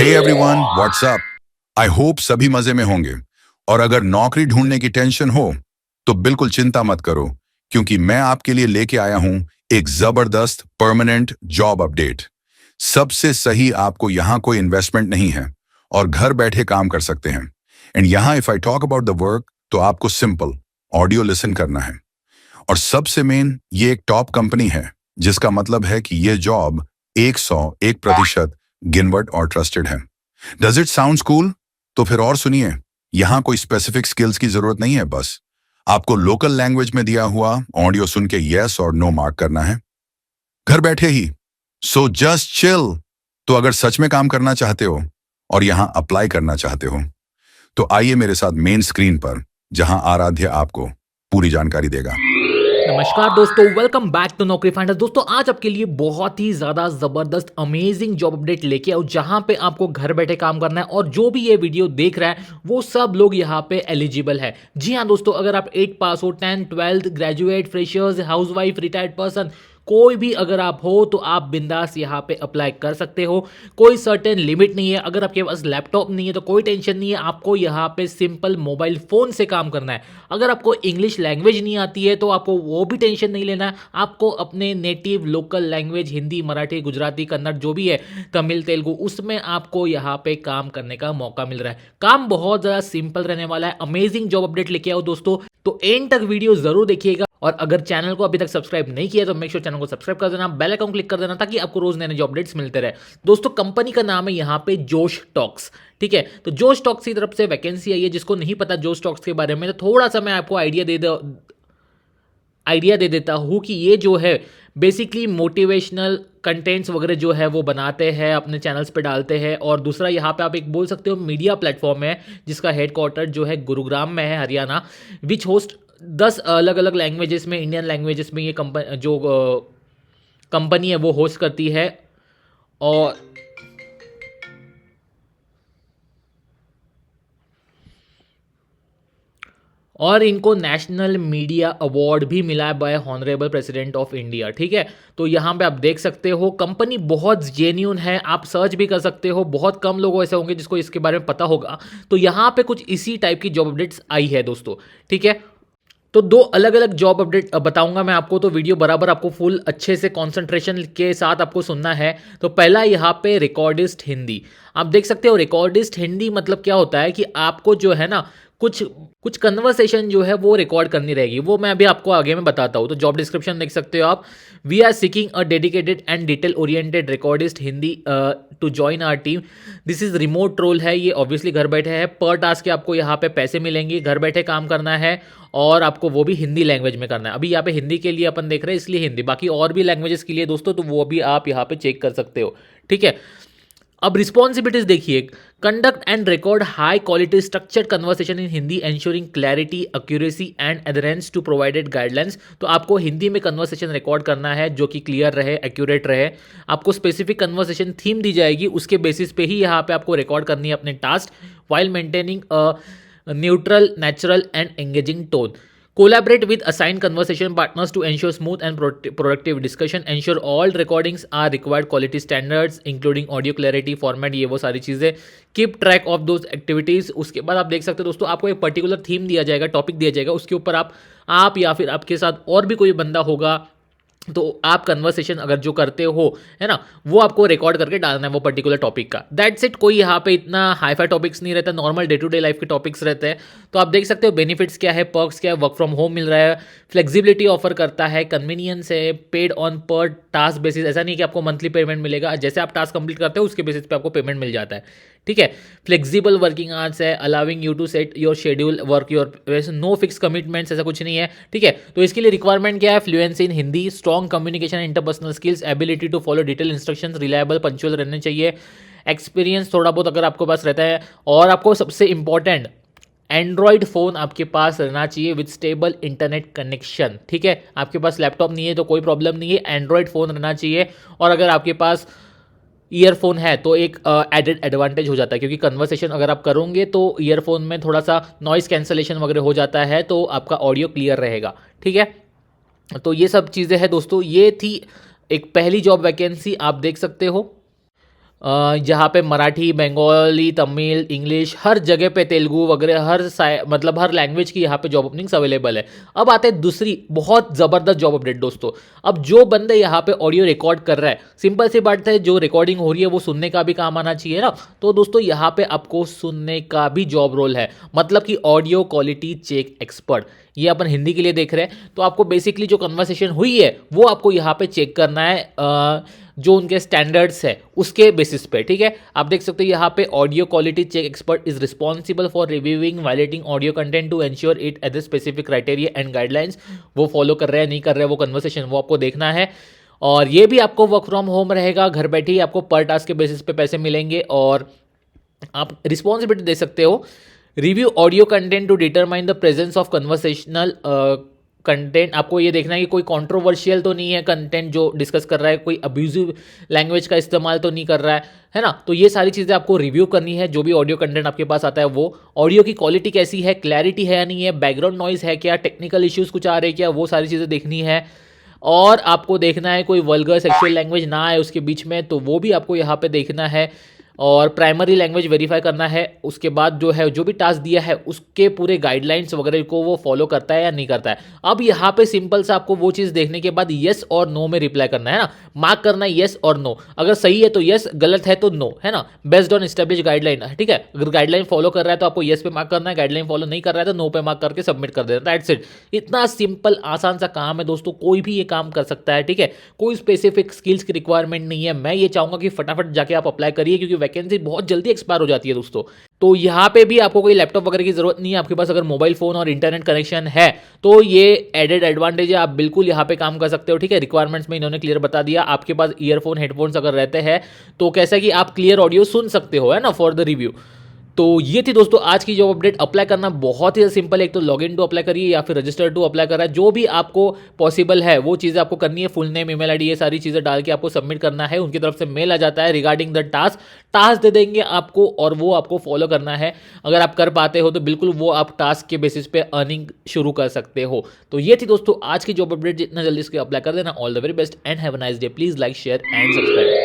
Hey everyone, what's up. I hope सभी मजे में होंगे। और अगर नौकरी ढूंढने की टेंशन हो तो बिल्कुल चिंता मत करो, क्योंकि मैं आपके लिए लेके आया हूं एक जबरदस्त परमानेंट जॉब अपडेट। सबसे सही, आपको यहाँ कोई इन्वेस्टमेंट नहीं है और घर बैठे काम कर सकते हैं। एंड यहाँ if I talk about the work, तो आपको सिंपल ऑडियो लिसन करना है। और सबसे मेन, ये एक टॉप कंपनी है, जिसका मतलब है कि ये जॉब 101% गिनवर्ट और ट्रस्टेड है। Does it sound cool? तो फिर और सुनिए, यहाँ कोई स्पेसिफिक स्किल्स की जरूरत नहीं है, बस आपको लोकल लैंग्वेज में दिया हुआ ऑडियो सुन के यस और नो मार्क करना है, घर बैठे ही। So just chill. तो अगर सच में काम करना चाहते हो और यहाँ अप्लाई करना चाहते हो, तो आइए मेरे साथ मेन स्क्रीन पर, जहां आराध्य आपको पूरी जानकारी देगा। नमस्कार दोस्तों, वेलकम बैक टू नौकरी फाइंडर। दोस्तों आज आपके लिए बहुत ही ज़्यादा ज़बरदस्त अमेजिंग जॉब अपडेट लेके आओ, जहां पे आपको घर बैठे काम करना है और जो भी ये वीडियो देख रहा है वो सब लोग यहां पे एलिजिबल है। जी हाँ दोस्तों, अगर आप 8 पास हो, 10, 12, graduate, freshers, housewife, retired person, कोई भी अगर आप हो तो आप बिंदास यहाँ पे अप्लाई कर सकते हो। कोई सर्टेन लिमिट नहीं है। अगर आपके पास लैपटॉप नहीं है तो कोई टेंशन नहीं है, आपको यहाँ पे सिंपल मोबाइल फोन से काम करना है। अगर आपको इंग्लिश लैंग्वेज नहीं आती है तो आपको वो भी टेंशन नहीं लेना है। आपको अपने native local language Hindi, Marathi, Gujarati, Kannada जो भी है, तमिल, तेलुगु, उसमें आपको यहाँ पे काम करने का मौका मिल रहा है। काम बहुत ज़्यादा सिंपल रहने वाला है। अमेजिंग जॉब अपडेट लेके आओ दोस्तों, तो एंड तक वीडियो जरूर देखिएगा। और अगर चैनल को अभी तक सब्सक्राइब नहीं किया तो मेक श्योर चैनल को सब्सक्राइब कर देना, बेल आइकन क्लिक कर देना, ताकि आपको रोज नए नए जॉब अपडेट्स मिलते रहे। दोस्तों कंपनी का नाम है यहाँ पे जोश टॉक्स। ठीक है, तो जोश टॉक्स की तरफ से वैकेंसी आई है। जिसको नहीं पता जोश टॉक्स के बारे में, तो थोड़ा सा मैं आपको आइडिया दे देता हूँ कि ये जो है बेसिकली मोटिवेशनल कंटेंट्स वगैरह जो है वो बनाते हैं, अपने चैनल्स पे डालते हैं। और दूसरा यहाँ पे आप एक बोल सकते हो मीडिया प्लेटफॉर्म है, जिसका हेडक्वार्टर जो है गुरुग्राम में है, हरियाणा, विच होस्ट 10 अलग अलग लैंग्वेजेस में, इंडियन लैंग्वेजेस में ये कंपनी है वो होस्ट करती है। और इनको नेशनल मीडिया अवार्ड भी मिला है by honourable president of India. ठीक है, तो यहाँ पे आप देख सकते हो कंपनी बहुत जेन्यून है। आप सर्च भी कर सकते हो, बहुत कम लोग ऐसे होंगे जिसको इसके बारे में पता होगा। तो यहाँ पे कुछ इसी टाइप की जॉब अपडेट्स आई है दोस्तों। ठीक है, तो दो अलग अलग जॉब अपडेट बताऊंगा मैं आपको, तो वीडियो बराबर आपको फुल अच्छे से कंसंट्रेशन के साथ आपको सुनना है। तो पहला यहाँ पे रिकॉर्डिस्ट हिंदी। आप देख सकते हो रिकॉर्डिस्ट हिंदी मतलब क्या होता है कि आपको जो है ना कुछ कुछ कन्वर्सेशन जो है वो रिकॉर्ड करनी रहेगी। वो मैं अभी आपको आगे में बताता हूँ। तो जॉब डिस्क्रिप्शन देख सकते हो आप। We are seeking a dedicated and detail oriented recordist Hindi to join our team. This is remote role है, ये ऑब्वियसली घर बैठे है। पर टास्क के आपको यहाँ पे पैसे मिलेंगे, घर बैठे काम करना है और आपको वो भी हिंदी लैंग्वेज में करना है। अभी यहाँ पे हिंदी के लिए अपन देख रहे हैं इसलिए हिंदी, बाकी और भी लैंग्वेजेस के लिए दोस्तों तो वो भी आप यहाँ पे चेक कर सकते हो। ठीक है, अब रिस्पॉन्सिबिलिटीज देखिए। Conduct and record high quality structured conversation in Hindi, ensuring clarity, accuracy and adherence to provided guidelines. तो आपको हिंदी में कन्वर्सेशन रिकॉर्ड करना है जो कि क्लियर रहे, एक्यूरेट रहे। आपको स्पेसिफिक कन्वर्सेशन थीम दी जाएगी, उसके बेसिस पे ही यहाँ पे आपको रिकॉर्ड करनी है अपने task, while maintaining a neutral, natural and engaging tone. Collaborate with assigned conversation partners to ensure smooth and productive discussion. Ensure all recordings are required quality standards including audio clarity, format, ये वो सारी चीज़ें. Keep track of those activities. उसके बाद आप देख सकते हो दोस्तों, आपको एक पर्टिकुलर थीम दिया जाएगा, टॉपिक दिया जाएगा, उसके ऊपर आप या फिर आपके साथ और भी कोई बंदा होगा, तो आप कन्वर्सेशन अगर जो करते हो है ना, वो आपको रिकॉर्ड करके डालना है वो पर्टिकुलर टॉपिक का। That's it. कोई यहाँ पे इतना हाईफाई टॉपिक्स नहीं रहता, normal day to day life के टॉपिक्स रहते हैं। तो आप देख सकते हो बेनिफिट्स क्या है, पर्क्स क्या है, वर्क फ्रॉम होम मिल रहा है, फ्लेक्सिबिलिटी ऑफर करता है, कन्वीनियंस है, पेड ऑन पर टास्क बेसिस। ऐसा नहीं कि आपको मंथली पेमेंट मिलेगा, जैसे आप टास्क कंप्लीट करते हो उसके बेसिस पे आपको पेमेंट मिल जाता है। ठीक है, फ्लेक्सिबल वर्किंग आवर्स है, allowing you to set your schedule, work your, वैसे नो फिक्स कमिटमेंट्स, ऐसा कुछ नहीं है। ठीक है, तो इसके लिए रिक्वायरमेंट क्या है, fluency in Hindi, strong communication, interpersonal skills, ability to follow detail instructions, reliable, punctual रहने चाहिए, एक्सपीरियंस थोड़ा बहुत अगर आपके पास रहता है, और आपको सबसे इंपॉर्टेंट एंड्रॉयड फ़ोन आपके पास रहना चाहिए विद स्टेबल इंटरनेट कनेक्शन। ठीक है, आपके पास लैपटॉप नहीं है तो कोई प्रॉब्लम नहीं है, एंड्रॉयड फ़ोन रहना चाहिए। और अगर आपके पास ईयरफोन है तो एक एडेड एडवांटेज हो जाता है, क्योंकि कन्वर्सेशन अगर आप करोगे तो ईयरफोन में थोड़ा सा नॉइस कैंसलेशन वगैरह हो जाता है, तो आपका ऑडियो क्लियर रहेगा। ठीक है, तो ये सब चीज़ें हैं दोस्तों। ये थी एक पहली जॉब वैकेंसी, आप देख सकते हो। जहाँ पे मराठी, बंगाली, तमिल, इंग्लिश हर जगह पे, तेलुगु वगैरह मतलब हर लैंग्वेज की यहाँ पे जॉब ओपनिंग्स अवेलेबल है। अब आते हैं दूसरी बहुत ज़बरदस्त जॉब अपडेट दोस्तों। अब जो बंदे यहाँ पे ऑडियो रिकॉर्ड कर रहा है, सिंपल सी बात है, जो रिकॉर्डिंग हो रही है वो सुनने का भी काम आना चाहिए ना। तो दोस्तों यहाँ पे आपको सुनने का भी जॉब रोल है, मतलब कि ऑडियो क्वालिटी चेक एक्सपर्ट। ये अपन हिंदी के लिए देख रहे हैं, तो आपको बेसिकली जो कन्वर्सेशन हुई है वो आपको यहाँ पे चेक करना है, जो उनके स्टैंडर्ड्स है उसके बेसिस पे, ठीक है। आप देख सकते हो यहाँ पे audio quality check expert is responsible for reviewing violating audio content to ensure it at the specific criteria and guidelines. वो फॉलो कर रहे हैं नहीं कर रहे हैं वो कन्वर्सेशन वो आपको देखना है। और ये भी आपको वर्क फ्रॉम होम रहेगा, घर बैठे ही आपको पर टास्क के बेसिस पे पैसे मिलेंगे। और आप रिस्पॉन्सिबिलिटी दे सकते हो, review audio content to determine the presence of conversational content. आपको ये देखना है कि कोई कंट्रोवर्शियल तो नहीं है कंटेंट जो डिस्कस कर रहा है, कोई अब्यूजिव लैंग्वेज का इस्तेमाल तो नहीं कर रहा है ना। तो ये सारी चीज़ें आपको रिव्यू करनी है, जो भी ऑडियो कंटेंट आपके पास आता है वो। ऑडियो की क्वालिटी कैसी है, क्लैरिटी है या नहीं है, बैकग्राउंड नॉइज है क्या, टेक्निकल इश्यूज कुछ आ रहे हैं क्या, वो सारी चीज़ें देखनी है। और आपको देखना है कोई वल्गर सेक्सुअल लैंग्वेज ना आए उसके बीच में, तो वो भी आपको यहाँ पे देखना है। और प्राइमरी लैंग्वेज वेरीफाई करना है। उसके बाद जो है जो भी टास्क दिया है उसके पूरे गाइडलाइंस वगैरह को वो फॉलो करता है या नहीं करता है। अब यहाँ पे सिंपल सा आपको वो चीज़ देखने के बाद येस और नो में रिप्लाई करना है ना, मार्क करना है येस और नो। अगर सही है तो येस, गलत है तो नो, है ना, बेस्ड ऑन एस्टेब्लिश गाइडलाइन, ठीक है। अगर गाइडलाइन फॉलो कर रहा है तो आपको येस पे मार्क करना है, गाइडलाइन फॉलो नहीं कर रहा है तो नो पे मार्क करके सबमिट कर देना, दैट्स इट। इतना सिंपल आसान सा काम है दोस्तों, कोई भी ये काम कर सकता है, ठीक है। कोई स्पेसिफिक स्किल्स की रिक्वायरमेंट नहीं है। मैं ये चाहूंगा कि फटाफट जाके आप अप्लाई करिए, क्योंकि वैकेंसी बहुत जल्दी एक्सपायर हो जाती है दोस्तों। तो यहाँ पे भी आपको कोई लैपटॉप वगैरह की जरूरत नहीं है, आपके पास अगर मोबाइल फोन और इंटरनेट कनेक्शन है तो ये एडेड एडवांटेज है, आप बिल्कुल यहाँ पे काम कर सकते हो, ठीक है। रिक्वायरमेंट्स में इन्होंने क्लियर बता दिया। आपके पास ईयरफोन हेडफोन्स अगर रहते हैं तो कैसा कि आप क्लियर ऑडियो सुन सकते हो, है ना, फॉर द रिव्यू। तो ये थी दोस्तों आज की जॉब अपडेट। अप्लाई करना बहुत ही सिंपल है, एक तो लॉग इन टू अप्लाई करिए या फिर रजिस्टर टू अप्लाई करा, जो भी आपको पॉसिबल है वो चीज़ें आपको करनी है। फुल नेम, ईमेल आईडी, ये सारी चीज़ें डाल के आपको सबमिट करना है। उनकी तरफ से मेल आ जाता है रिगार्डिंग द टास्क दे देंगे आपको और वो आपको फॉलो करना है। अगर आप कर पाते हो तो बिल्कुल वो आप टास्क के बेसिस पे अर्निंग शुरू कर सकते हो। तो ये थी दोस्तों आज की जॉब अपडेट, जितना जल्दी इसके अप्लाई कर देना। All the very best and have a nice day. Please like, share and subscribe.